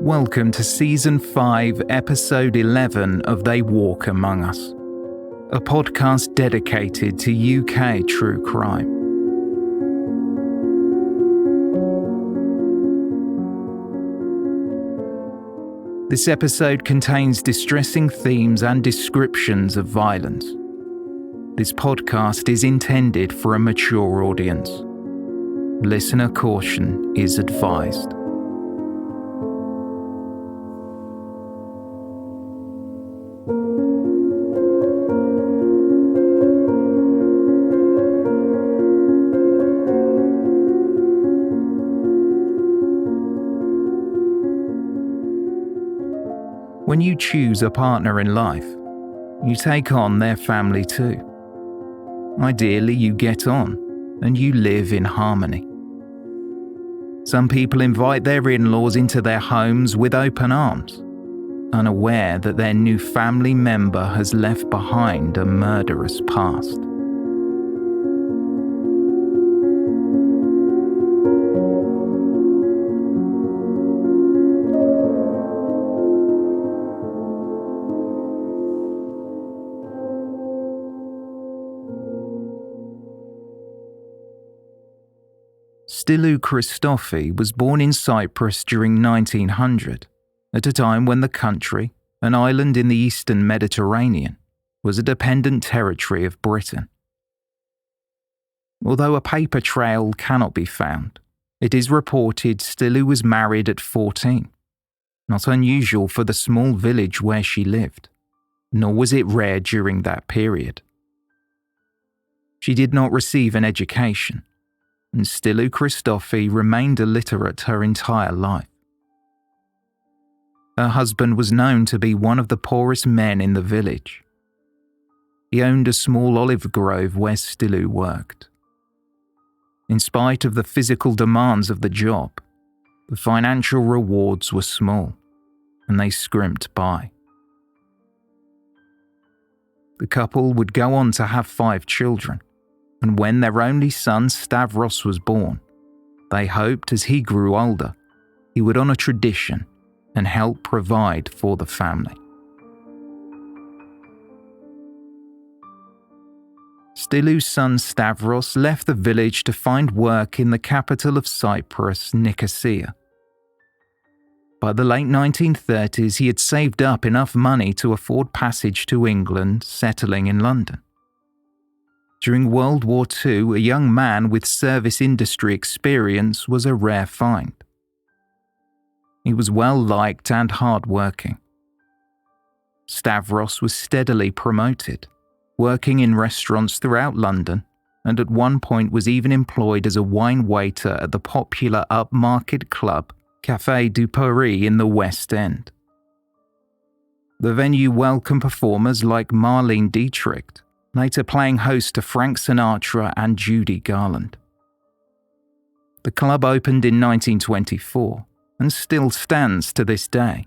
Welcome to Season 5, Episode 11 of They Walk Among Us, a podcast dedicated to UK true crime. This episode contains distressing themes and descriptions of violence. This podcast is intended for a mature audience. Listener caution is advised. When you choose a partner in life, you take on their family too. Ideally, you get on and you live in harmony. Some people invite their in-laws into their homes with open arms, unaware that their new family member has left behind a murderous past. Styllou Christofi was born in Cyprus during 1900, at a time when the country, an island in the eastern Mediterranean, was a dependent territory of Britain. Although a paper trail cannot be found, it is reported Styllou was married at 14, not unusual for the small village where she lived, nor was it rare during that period. She did not receive an education, and Styllou Christofi remained illiterate her entire life. Her husband was known to be one of the poorest men in the village. He owned a small olive grove where Styllou worked. In spite of the physical demands of the job, the financial rewards were small, and they scrimped by. The couple would go on to have 5 children, and when their only son Stavros was born, they hoped as he grew older, he would honour tradition and help provide for the family. Styllou's son Stavros left the village to find work in the capital of Cyprus, Nicosia. By the late 1930s, he had saved up enough money to afford passage to England, settling in London. During World War II, a young man with service industry experience was a rare find. He was well-liked and hard-working. Stavros was steadily promoted, working in restaurants throughout London, and at one point was even employed as a wine waiter at the popular upmarket club Café du Paris in the West End. The venue welcomed performers like Marlene Dietrich, later playing host to Frank Sinatra and Judy Garland. The club opened in 1924 and still stands to this day,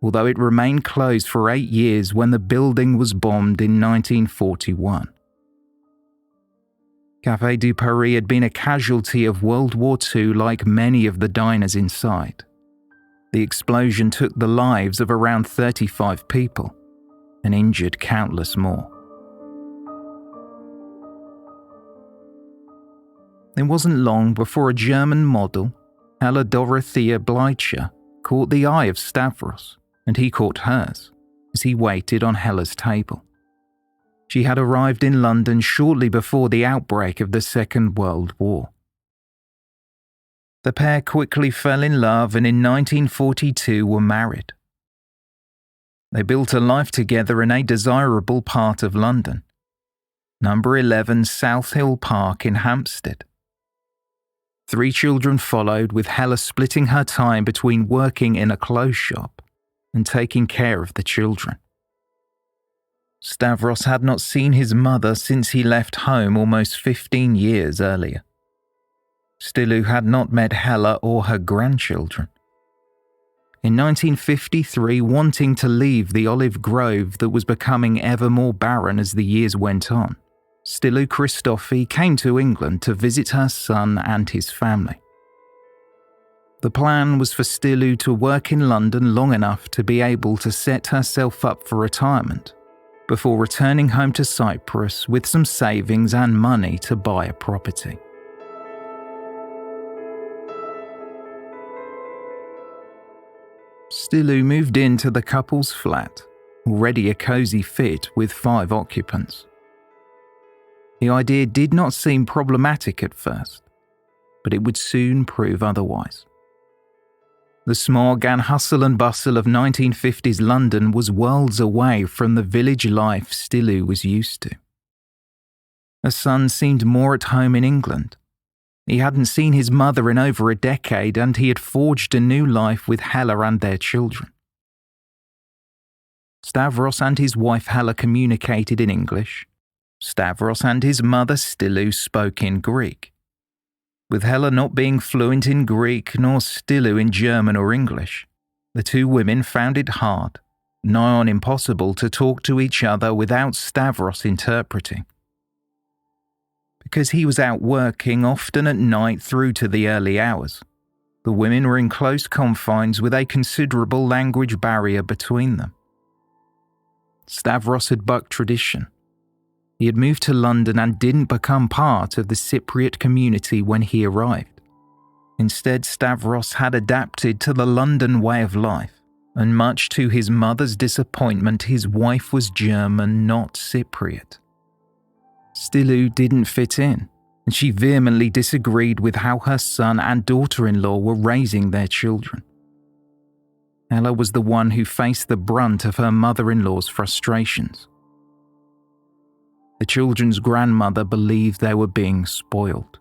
although it remained closed for 8 years when the building was bombed in 1941. Café du Paris had been a casualty of World War II like many of the diners inside. The explosion took the lives of around 35 people and injured countless more. It wasn't long before a German model, Hella Dorothea Bleicher, caught the eye of Stavros, and he caught hers, as he waited on Hella's table. She had arrived in London shortly before the outbreak of the Second World War. The pair quickly fell in love and in 1942 were married. They built a life together in a desirable part of London, number 11 South Hill Park in Hampstead. 3 children followed, with Hella splitting her time between working in a clothes shop and taking care of the children. Stavros had not seen his mother since he left home almost 15 years earlier. Styllou had not met Hella or her grandchildren. In 1953, wanting to leave the olive grove that was becoming ever more barren as the years went on, Styllou Christofi came to England to visit her son and his family. The plan was for Styllou to work in London long enough to be able to set herself up for retirement, before returning home to Cyprus with some savings and money to buy a property. Styllou moved into the couple's flat, already a cosy fit with 5 occupants. The idea did not seem problematic at first, but it would soon prove otherwise. The smog and hustle and bustle of 1950s London was worlds away from the village life Styllou was used to. Her son seemed more at home in England. He hadn't seen his mother in over a decade, and he had forged a new life with Hella and their children. Stavros and his wife Hella communicated in English. Stavros and his mother Styllou spoke in Greek. With Hella not being fluent in Greek nor Styllou in German or English, the two women found it hard, nigh on impossible, to talk to each other without Stavros interpreting. Because he was out working often at night through to the early hours, the women were in close confines with a considerable language barrier between them. Stavros had bucked tradition. He had moved to London and didn't become part of the Cypriot community when he arrived. Instead, Stavros had adapted to the London way of life, and much to his mother's disappointment, his wife was German, not Cypriot. Styllou didn't fit in, and she vehemently disagreed with how her son and daughter-in-law were raising their children. Ella was the one who faced the brunt of her mother-in-law's frustrations. The children's grandmother believed they were being spoiled.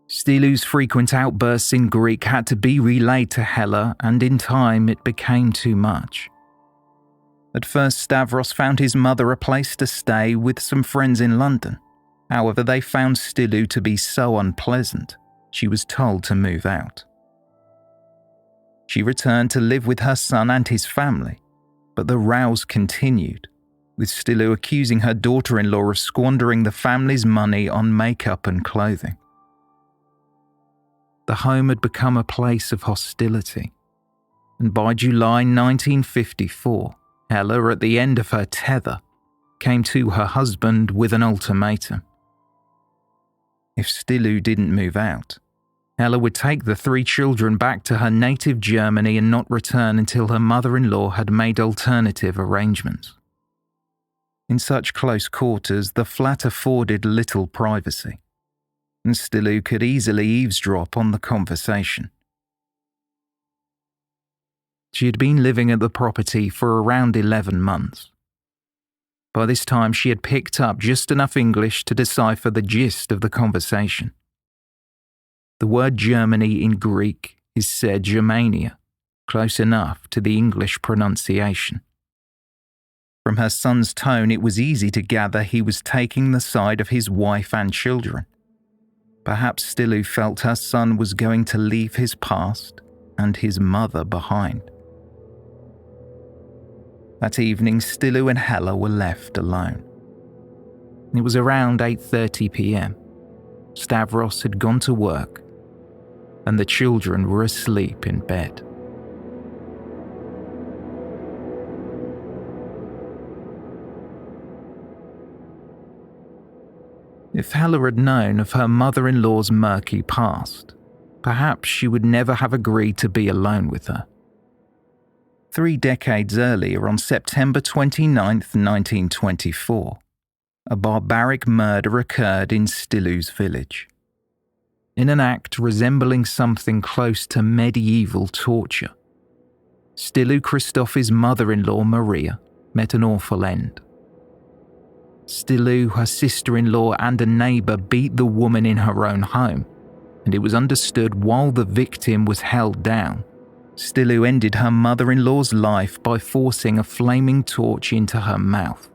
Styllou's frequent outbursts in Greek had to be relayed to Hella, and in time it became too much. At first, Stavros found his mother a place to stay with some friends in London. However, they found Styllou to be so unpleasant, she was told to move out. She returned to live with her son and his family, but the rows continued, with Styllou accusing her daughter-in-law of squandering the family's money on makeup and clothing. The home had become a place of hostility, and by July 1954, Hella, at the end of her tether, came to her husband with an ultimatum. If Styllou didn't move out, Hella would take the 3 children back to her native Germany and not return until her mother-in-law had made alternative arrangements. In such close quarters, the flat afforded little privacy, and Styllou could easily eavesdrop on the conversation. She had been living at the property for around 11 months. By this time, she had picked up just enough English to decipher the gist of the conversation. The word Germany in Greek is said Germania, close enough to the English pronunciation. From her son's tone, it was easy to gather he was taking the side of his wife and children. Perhaps Styllou felt her son was going to leave his past and his mother behind. That evening, Styllou and Hella were left alone. It was around 8:30 p.m. Stavros had gone to work, and the children were asleep in bed. If Hella had known of her mother-in-law's murky past, perhaps she would never have agreed to be alone with her. 3 decades earlier, on September 29, 1924, a barbaric murder occurred in Styllou's village. In an act resembling something close to medieval torture, Styllou Christofi's mother-in-law, Maria, met an awful end. Styllou, her sister-in-law and a neighbour beat the woman in her own home, and it was understood while the victim was held down, Styllou ended her mother-in-law's life by forcing a flaming torch into her mouth.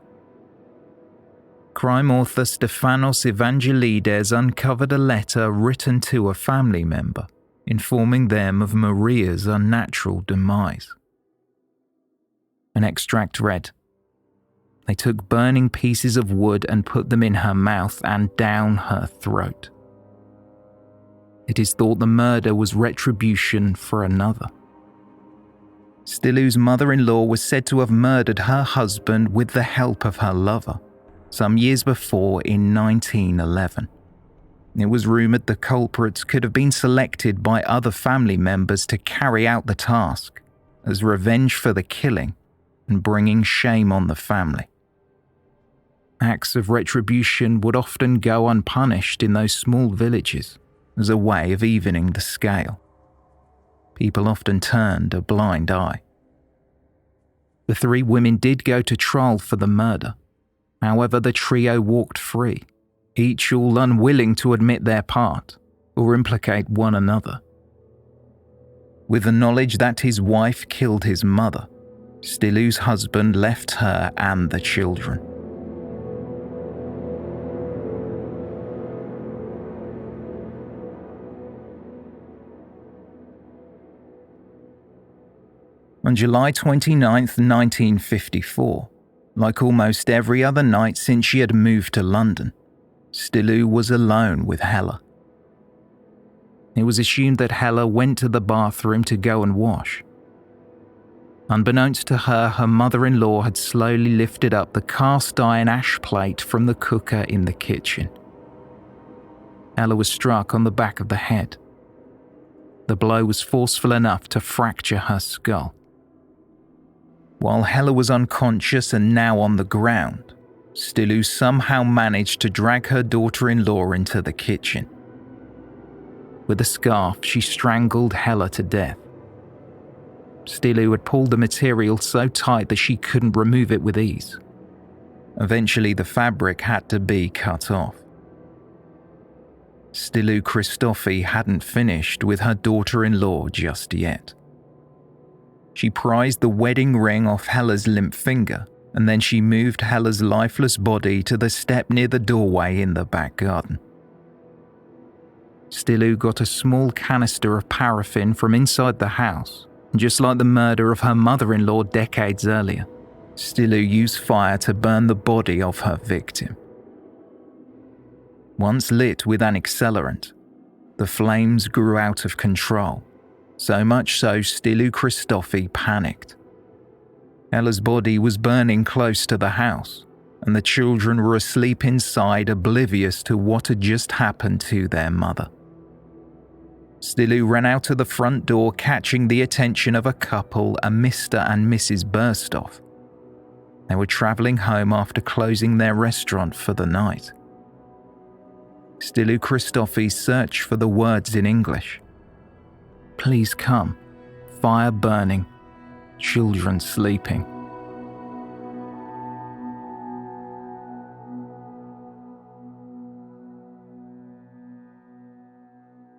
Crime author Stefanos Evangelides uncovered a letter written to a family member, informing them of Maria's unnatural demise. An extract read, "They took burning pieces of wood and put them in her mouth and down her throat." It is thought the murder was retribution for another. Styllou's mother-in-law was said to have murdered her husband with the help of her lover, some years before in 1911. It was rumoured the culprits could have been selected by other family members to carry out the task, as revenge for the killing and bringing shame on the family. Acts of retribution would often go unpunished in those small villages as a way of evening the scale. People often turned a blind eye. The three women did go to trial for the murder. However, the trio walked free, each all unwilling to admit their part or implicate one another. With the knowledge that his wife killed his mother, Styllou's husband left her and the children. On July 29, 1954, like almost every other night since she had moved to London, Styllou was alone with Hella. It was assumed that Hella went to the bathroom to go and wash. Unbeknownst to her, her mother-in-law had slowly lifted up the cast-iron ash plate from the cooker in the kitchen. Hella was struck on the back of the head. The blow was forceful enough to fracture her skull. While Hella was unconscious and now on the ground, Styllou somehow managed to drag her daughter-in-law into the kitchen. With a scarf, she strangled Hella to death. Styllou had pulled the material so tight that she couldn't remove it with ease. Eventually, the fabric had to be cut off. Styllou Christofi hadn't finished with her daughter-in-law just yet. She prized the wedding ring off Hella's limp finger, and then she moved Hella's lifeless body to the step near the doorway in the back garden. Styllou got a small canister of paraffin from inside the house, and just like the murder of her mother-in-law decades earlier, Styllou used fire to burn the body of her victim. Once lit with an accelerant, the flames grew out of control. So much so Styllou Christofi panicked. Hella's body was burning close to the house, and the children were asleep inside, oblivious to what had just happened to their mother. Styllou ran out of the front door, catching the attention of a couple, a Mr. and Mrs. Burstoff. They were travelling home after closing their restaurant for the night. Styllou Christofi searched for the words in English. Please come. Fire burning. Children sleeping.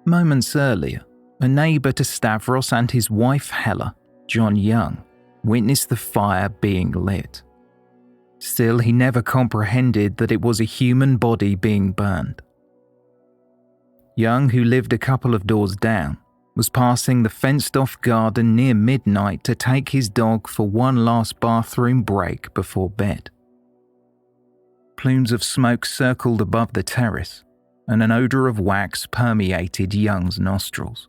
Moments earlier, a neighbour to Stavros and his wife Hella, John Young, witnessed the fire being lit. Still, he never comprehended that it was a human body being burned. Young, who lived a couple of doors down, was passing the fenced-off garden near midnight to take his dog for one last bathroom break before bed. Plumes of smoke circled above the terrace, and an odour of wax permeated Young's nostrils.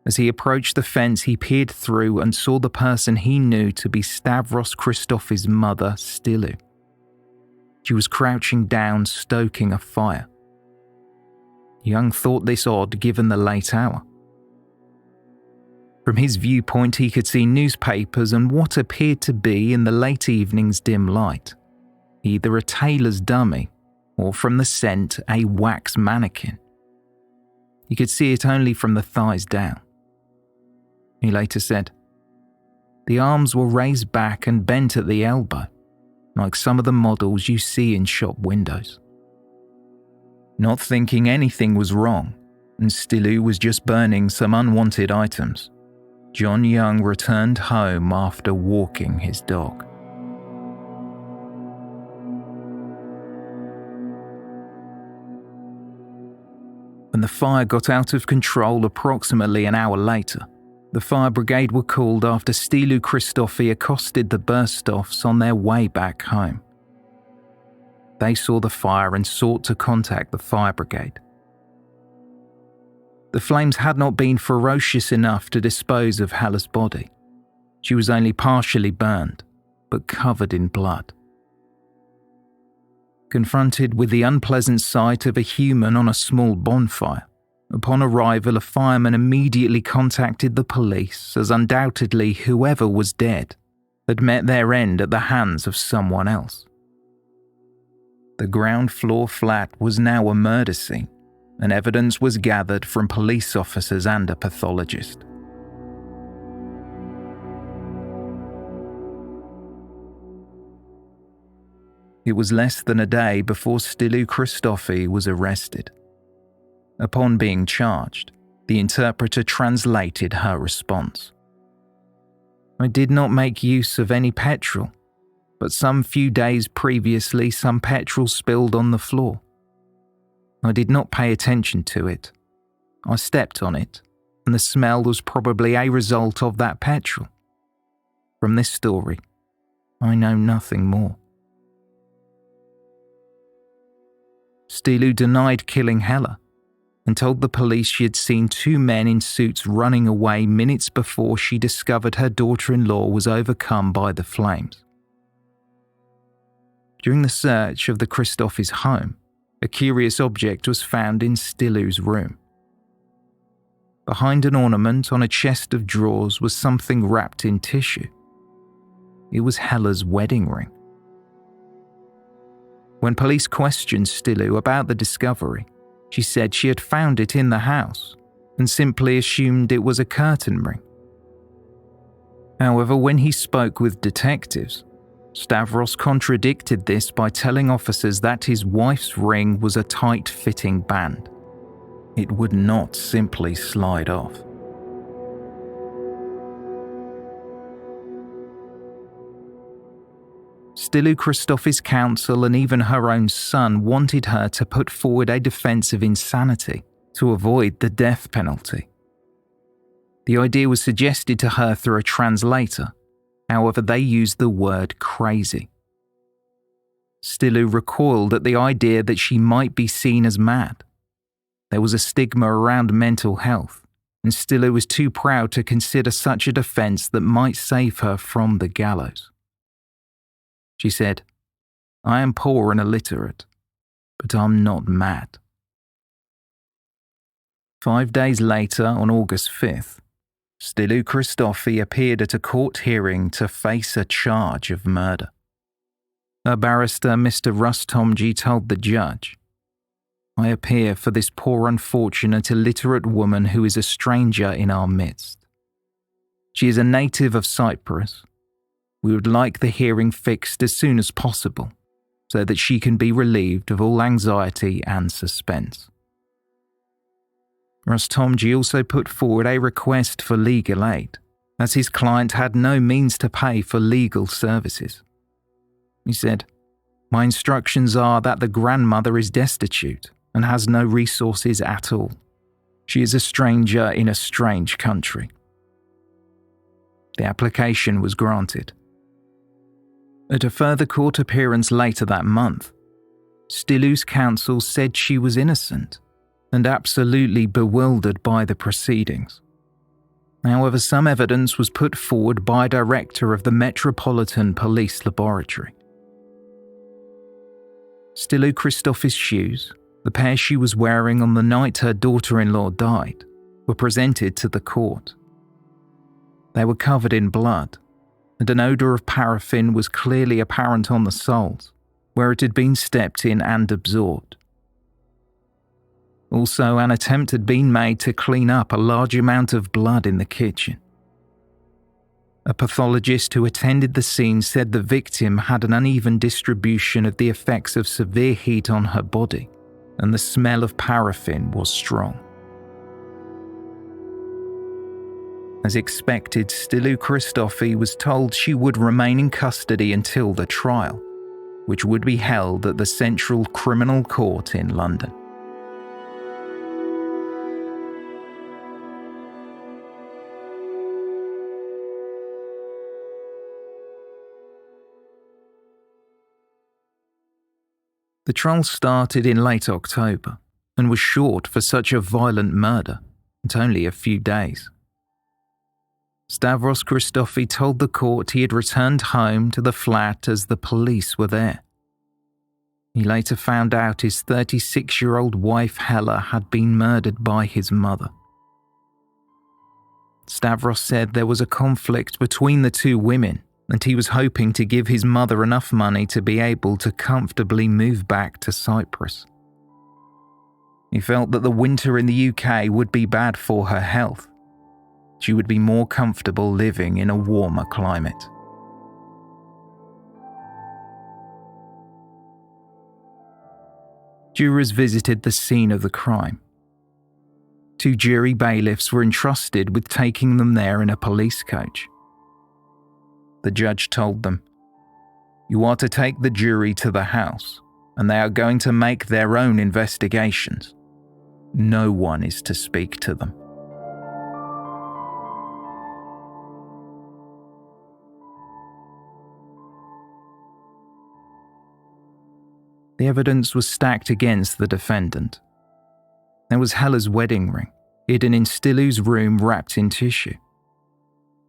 As he approached the fence, he peered through and saw the person he knew to be Stavros Christofi's mother, Styllou. She was crouching down, stoking a fire. Young thought this odd given the late hour. From his viewpoint, he could see newspapers and what appeared to be, in the late evening's dim light, either a tailor's dummy or, from the scent, a wax mannequin. He could see it only from the thighs down. He later said, the arms were raised back and bent at the elbow, like some of the models you see in shop windows. Not thinking anything was wrong, and Styllou was just burning some unwanted items, John Young returned home after walking his dog. When the fire got out of control approximately an hour later, the fire brigade were called after Styllou Christofi accosted the Burstoffs on their way back home. They saw the fire and sought to contact the fire brigade. The flames had not been ferocious enough to dispose of Hella's body. She was only partially burned, but covered in blood. Confronted with the unpleasant sight of a human on a small bonfire, upon arrival a fireman immediately contacted the police, as undoubtedly whoever was dead had met their end at the hands of someone else. The ground floor flat was now a murder scene, and evidence was gathered from police officers and a pathologist. It was less than a day before Styllou Christofi was arrested. Upon being charged, the interpreter translated her response. "I did not make use of any petrol, but some few days previously some petrol spilled on the floor. I did not pay attention to it. I stepped on it, and the smell was probably a result of that petrol. From this story, I know nothing more." Styllou denied killing Hella and told the police she had seen two men in suits running away minutes before she discovered her daughter-in-law was overcome by the flames. During the search of the Christofis' home, a curious object was found in Styllou's room. Behind an ornament on a chest of drawers was something wrapped in tissue. It was Hella's wedding ring. When police questioned Styllou about the discovery, she said she had found it in the house and simply assumed it was a curtain ring. However, when he spoke with detectives, Stavros contradicted this by telling officers that his wife's ring was a tight-fitting band. It would not simply slide off. Styllou Christofi's counsel and even her own son wanted her to put forward a defense of insanity to avoid the death penalty. The idea was suggested to her through a translator. However, they used the word crazy. Styllou recoiled at the idea that she might be seen as mad. There was a stigma around mental health, and Styllou was too proud to consider such a defense that might save her from the gallows. She said, "I am poor and illiterate, but I'm not mad." 5 days later, on August 5th, Styllou Christofi appeared at a court hearing to face a charge of murder. Her barrister, Mr. Rustomji, told the judge, "I appear for this poor unfortunate illiterate woman who is a stranger in our midst. She is a native of Cyprus. We would like the hearing fixed as soon as possible so that she can be relieved of all anxiety and suspense." Rustomji also put forward a request for legal aid, as his client had no means to pay for legal services. He said, "My instructions are that the grandmother is destitute and has no resources at all. She is a stranger in a strange country." The application was granted. At a further court appearance later that month, Styllou's counsel said she was innocent and absolutely bewildered by the proceedings. However, some evidence was put forward by a director of the Metropolitan Police Laboratory. Styllou Christofi's shoes, the pair she was wearing on the night her daughter-in-law died, were presented to the court. They were covered in blood, and an odour of paraffin was clearly apparent on the soles, where it had been stepped in and absorbed. Also, an attempt had been made to clean up a large amount of blood in the kitchen. A pathologist who attended the scene said the victim had an uneven distribution of the effects of severe heat on her body, and the smell of paraffin was strong. As expected, Styllou Christofi was told she would remain in custody until the trial, which would be held at the Central Criminal Court in London. The trial started in late October and was short for such a violent murder, and only a few days. Styllou Christofi told the court he had returned home to the flat as the police were there. He later found out his 36-year-old wife Hella had been murdered by his mother. Styllou said there was a conflict between the two women, and he was hoping to give his mother enough money to be able to comfortably move back to Cyprus. He felt that the winter in the UK would be bad for her health. She would be more comfortable living in a warmer climate. Jurors visited the scene of the crime. 2 jury bailiffs were entrusted with taking them there in a police coach. The judge told them, "You are to take the jury to the house, and they are going to make their own investigations. No one is to speak to them." The evidence was stacked against the defendant. There was Hella's wedding ring, hidden in Styllou's room wrapped in tissue.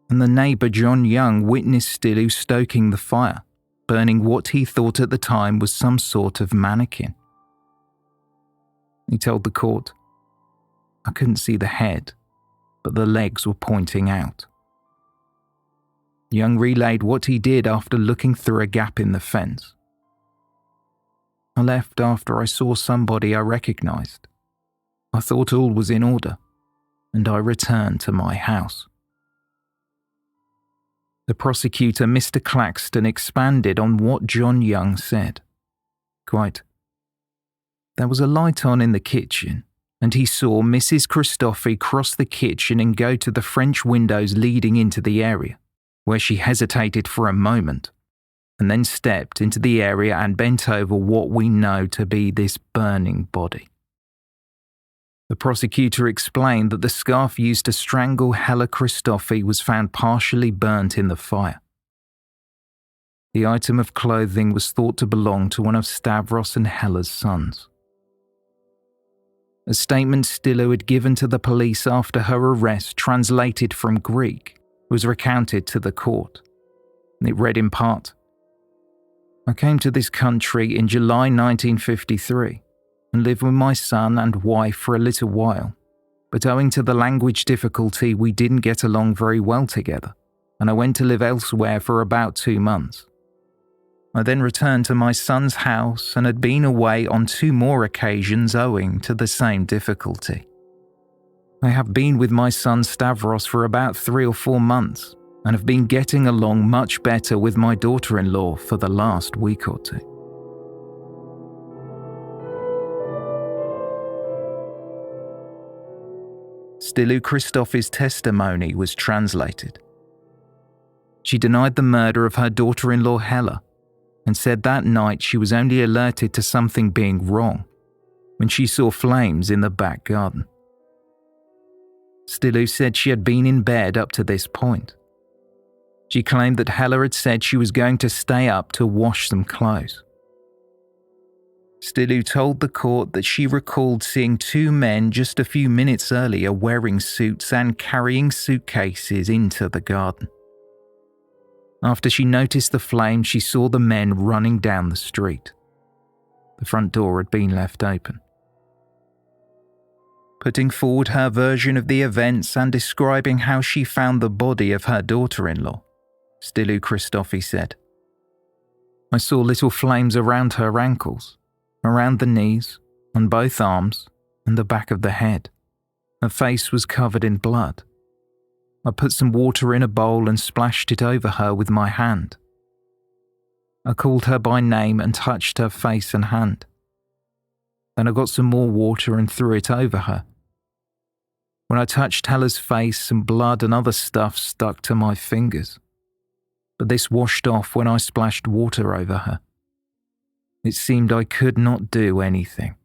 And the neighbour John Young witnessed Styllou stoking the fire, burning what he thought at the time was some sort of mannequin. He told the court, "I couldn't see the head, but the legs were pointing out." Young relayed what he did after looking through a gap in the fence. "I left after I saw somebody I recognised. I thought all was in order, and I returned to my house." The prosecutor, Mr. Claxton, expanded on what John Young said. Quote, "There was a light on in the kitchen, and he saw Mrs. Christofi cross the kitchen and go to the French windows leading into the area, where she hesitated for a moment, and then stepped into the area and bent over what we know to be this burning body." The prosecutor explained that the scarf used to strangle Hella Christofi was found partially burnt in the fire. The item of clothing was thought to belong to one of Stavros and Hella's sons. A statement Styllou had given to the police after her arrest, translated from Greek, was recounted to the court. It read in part, "I came to this country in July 1953 and lived with my son and wife for a little while, but owing to the language difficulty we didn't get along very well together, and I went to live elsewhere for about 2 months. I then returned to my son's house and had been away on 2 more occasions owing to the same difficulty. I have been with my son Stavros for about 3 or 4 months and have been getting along much better with my daughter-in-law for the last week or 2. Styllou Christofi's testimony was translated. She denied the murder of her daughter-in-law Hella and said that night she was only alerted to something being wrong when she saw flames in the back garden. Styllou said she had been in bed up to this point. She claimed that Hella had said she was going to stay up to wash some clothes. Styllou told the court that she recalled seeing 2 men just a few minutes earlier wearing suits and carrying suitcases into the garden. After she noticed the flame, she saw the men running down the street. The front door had been left open. Putting forward her version of the events and describing how she found the body of her daughter-in-law, Styllou Christofi said, "I saw little flames around her ankles, around the knees, on both arms, and the back of the head. Her face was covered in blood. I put some water in a bowl and splashed it over her with my hand. I called her by name and touched her face and hand. Then I got some more water and threw it over her. When I touched Hella's face, some blood and other stuff stuck to my fingers. But this washed off when I splashed water over her. It seemed I could not do anything."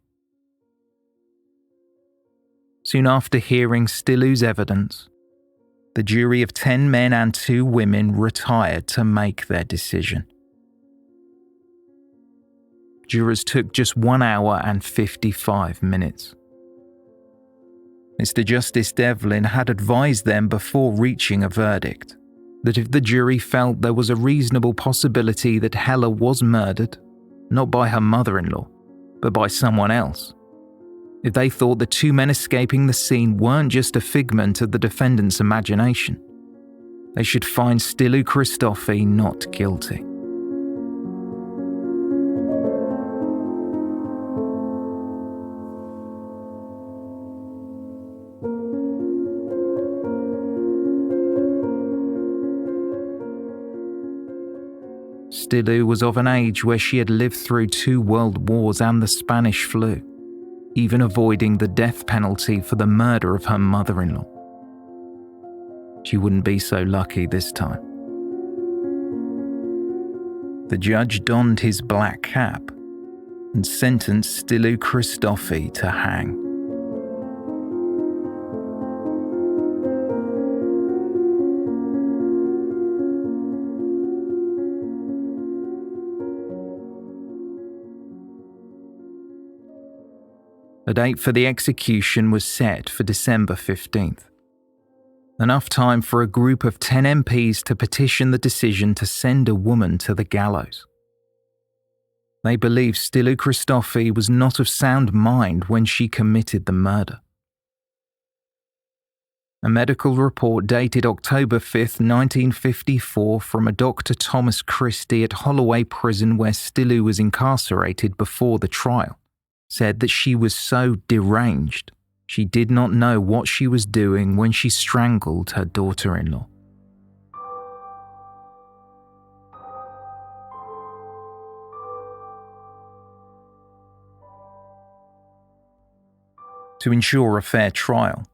Soon after hearing Styllou's evidence, the jury of 10 men and 2 women retired to make their decision. Jurors took just 1 hour and 55 minutes. Mr. Justice Devlin had advised them before reaching a verdict that if the jury felt there was a reasonable possibility that Hella was murdered, not by her mother-in-law, but by someone else, if they thought the two men escaping the scene weren't just a figment of the defendant's imagination, they should find Styllou Christofi not guilty. Styllou was of an age where she had lived through 2 world wars and the Spanish flu, even avoiding the death penalty for the murder of her mother-in-law. She wouldn't be so lucky this time. The judge donned his black cap and sentenced Styllou Christofi to hang. A date for the execution was set for December 15th. Enough time for a group of 10 MPs to petition the decision to send a woman to the gallows. They believe Styllou Christofi was not of sound mind when she committed the murder. A medical report dated October 5th, 1954 from a Dr. Thomas Christie at Holloway Prison where Styllou was incarcerated before the trial said that she was so deranged she did not know what she was doing when she strangled her daughter-in-law. To ensure a fair trial,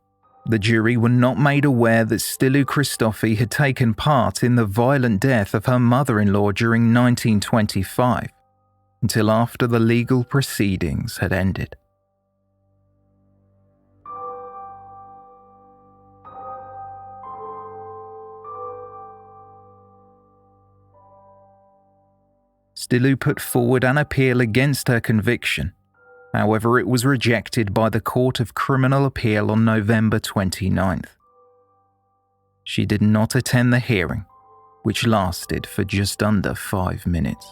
the jury were not made aware that Styllou Christofi had taken part in the violent death of her mother-in-law during 1925, until after the legal proceedings had ended. Styllou put forward an appeal against her conviction. However, it was rejected by the Court of Criminal Appeal on November 29th. She did not attend the hearing, which lasted for just under 5 minutes.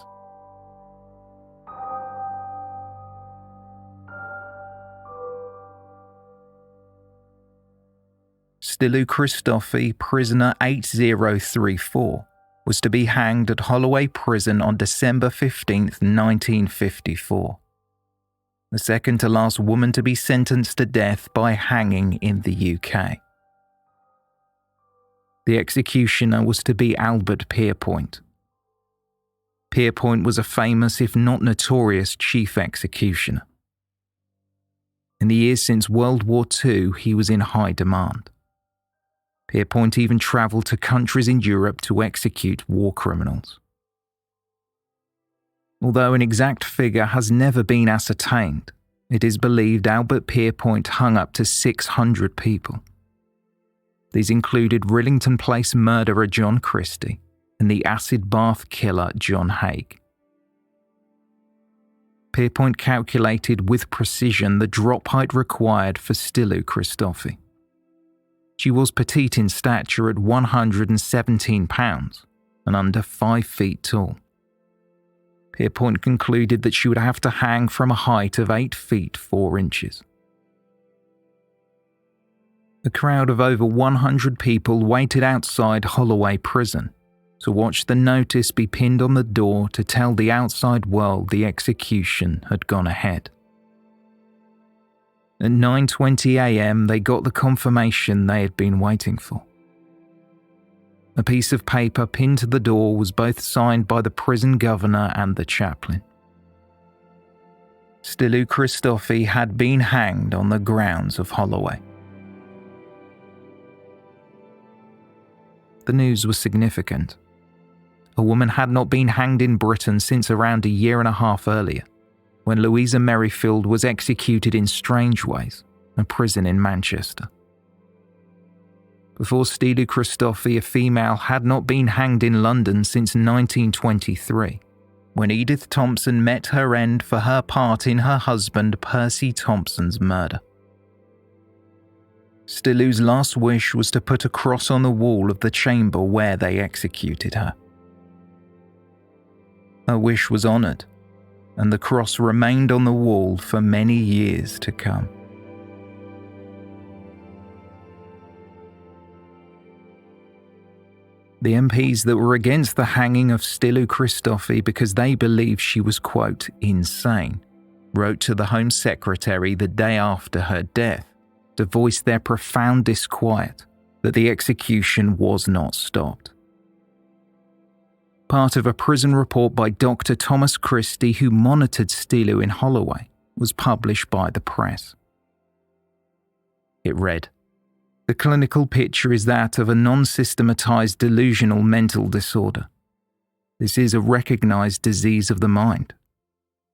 Styllou Christofi, prisoner 8034, was to be hanged at Holloway Prison on December 15, 1954. The second to last woman to be sentenced to death by hanging in the UK. The executioner was to be Albert Pierpoint. Pierpoint was a famous, if not notorious, chief executioner. In the years since World War II, he was in high demand. Pierpoint even travelled to countries in Europe to execute war criminals. Although an exact figure has never been ascertained, it is believed Albert Pierpoint hung up to 600 people. These included Rillington Place murderer John Christie and the acid bath killer John Haig. Pierpoint calculated with precision the drop height required for Styllou Christofi. She was petite in stature at 117 pounds and under 5 feet tall. Pierpoint concluded that she would have to hang from a height of 8 feet 4 inches. A crowd of over 100 people waited outside Holloway Prison to watch the notice be pinned on the door to tell the outside world the execution had gone ahead. At 9:20 a.m, they got the confirmation they had been waiting for. A piece of paper pinned to the door was both signed by the prison governor and the chaplain. Styllou Christofi had been hanged on the grounds of Holloway. The news was significant. A woman had not been hanged in Britain since around a year and a half earlier, when Louisa Merrifield was executed in Strangeways, a prison in Manchester. Before Styllou Christofi, a female had not been hanged in London since 1923, when Edith Thompson met her end for her part in her husband Percy Thompson's murder. Styllou's last wish was to put a cross on the wall of the chamber where they executed her. Her wish was honoured, and the cross remained on the wall for many years to come. The MPs that were against the hanging of Styllou Christofi because they believed she was, quote, insane, wrote to the Home Secretary the day after her death to voice their profound disquiet that the execution was not stopped. Part of a prison report by Dr. Thomas Christie, who monitored Styllou in Holloway, was published by the press. It read, "The clinical picture is that of a non-systematized delusional mental disorder. This is a recognized disease of the mind.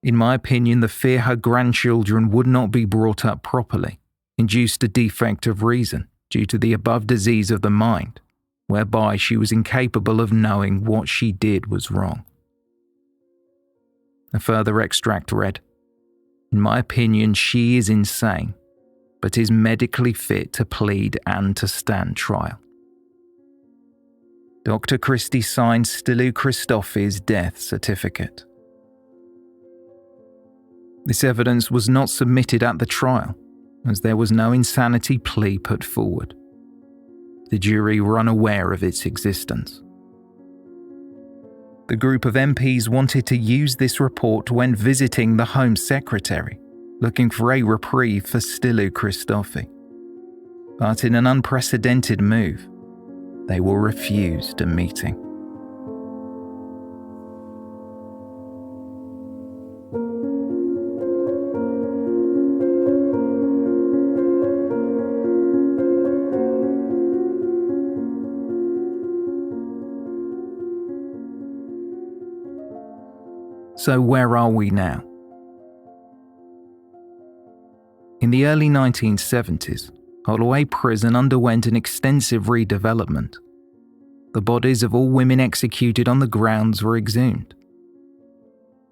In my opinion, the fear her grandchildren would not be brought up properly induced a defect of reason due to the above disease of the mind, whereby she was incapable of knowing what she did was wrong." A further extract read, "In my opinion, she is insane, but is medically fit to plead and to stand trial." Dr. Christie signed Styllou Christofi's death certificate. This evidence was not submitted at the trial, as there was no insanity plea put forward. The jury were unaware of its existence. The group of MPs wanted to use this report when visiting the Home Secretary, looking for a reprieve for Styllou Christofi. But in an unprecedented move, they were refused a meeting. So where are we now? In the early 1970s, Holloway Prison underwent an extensive redevelopment. The bodies of all women executed on the grounds were exhumed.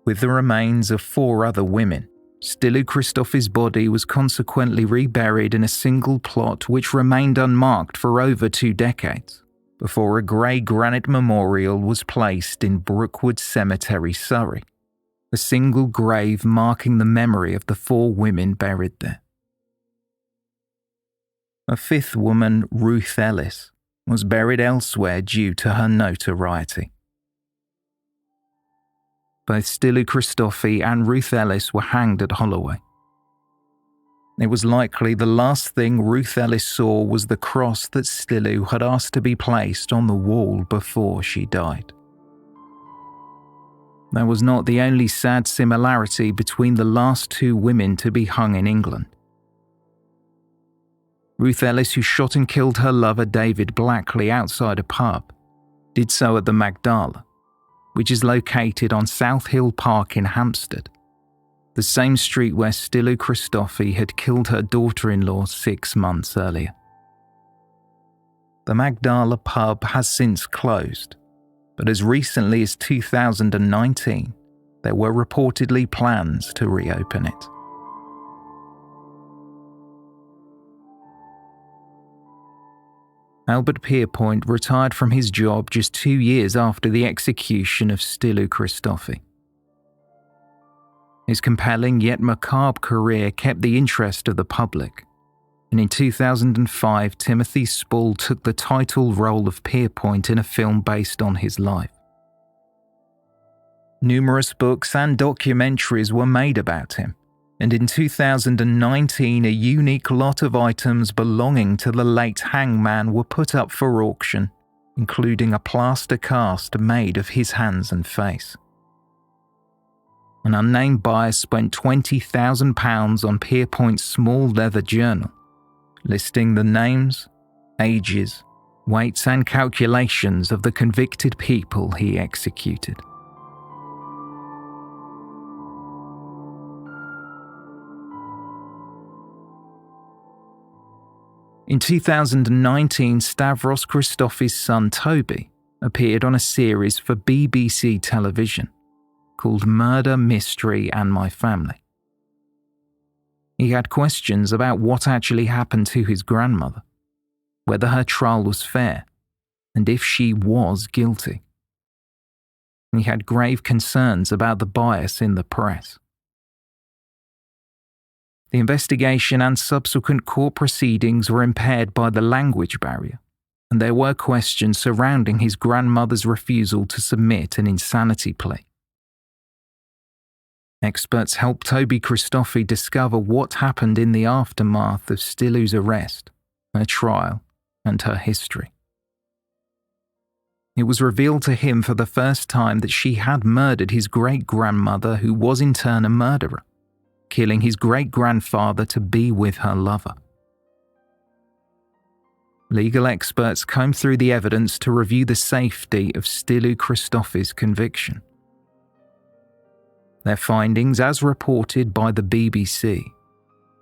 With the remains of 4 other women, Styllou Christofi's body was consequently reburied in a single plot which remained unmarked for over 2 decades, before a grey granite memorial was placed in Brookwood Cemetery, Surrey, a single grave marking the memory of the 4 women buried there. A 5th woman, Ruth Ellis, was buried elsewhere due to her notoriety. Both Styllou Christofi and Ruth Ellis were hanged at Holloway. It was likely the last thing Ruth Ellis saw was the cross that Styllou had asked to be placed on the wall before she died. That was not the only sad similarity between the last 2 women to be hung in England. Ruth Ellis, who shot and killed her lover David Blackley outside a pub, did so at the Magdala, which is located on South Hill Park in Hampstead, the same street where Styllou Christofi had killed her daughter-in-law 6 months earlier. The Magdala pub has since closed, but as recently as 2019, there were reportedly plans to reopen it. Albert Pierpoint retired from his job just 2 years after the execution of Styllou Christofi. His compelling yet macabre career kept the interest of the public, and in 2005 Timothy Spall took the title role of Pierpoint in a film based on his life. Numerous books and documentaries were made about him, and in 2019 a unique lot of items belonging to the late hangman were put up for auction, including a plaster cast made of his hands and face. An unnamed buyer spent £20,000 on Pierpoint's small leather journal, listing the names, ages, weights and calculations of the convicted people he executed. In 2019, Stavros Christofi's son Toby appeared on a series for BBC television called Murder, Mystery and My Family. He had questions about what actually happened to his grandmother, whether her trial was fair, and if she was guilty. He had grave concerns about the bias in the press. The investigation and subsequent court proceedings were impaired by the language barrier, and there were questions surrounding his grandmother's refusal to submit an insanity plea. Experts helped Toby Christofi discover what happened in the aftermath of Styllou's arrest, her trial, and her history. It was revealed to him for the first time that she had murdered his great-grandmother, who was in turn a murderer, killing his great-grandfather to be with her lover. Legal experts combed through the evidence to review the safety of Styllou Christofi's conviction. Their findings, as reported by the BBC,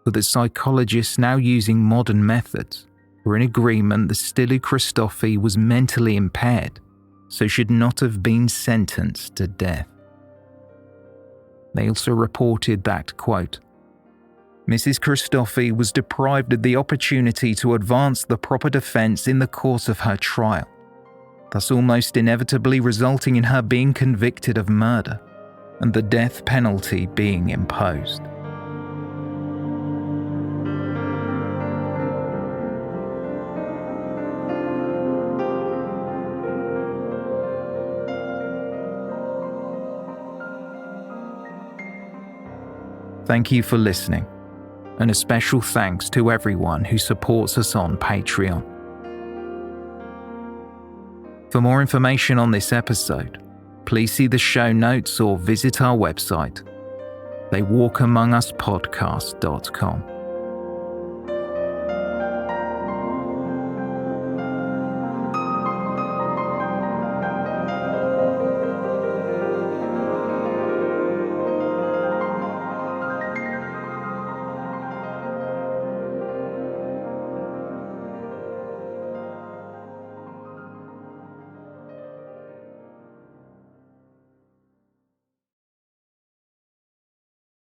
were that psychologists now using modern methods were in agreement that Styllou Christofi was mentally impaired, so should not have been sentenced to death. They also reported that, quote, Mrs. Christofi was deprived of the opportunity to advance the proper defence in the course of her trial, thus almost inevitably resulting in her being convicted of murder and the death penalty being imposed. Thank you for listening, and a special thanks to everyone who supports us on Patreon. For more information on this episode, please see the show notes or visit our website, theywalkamonguspodcast.com.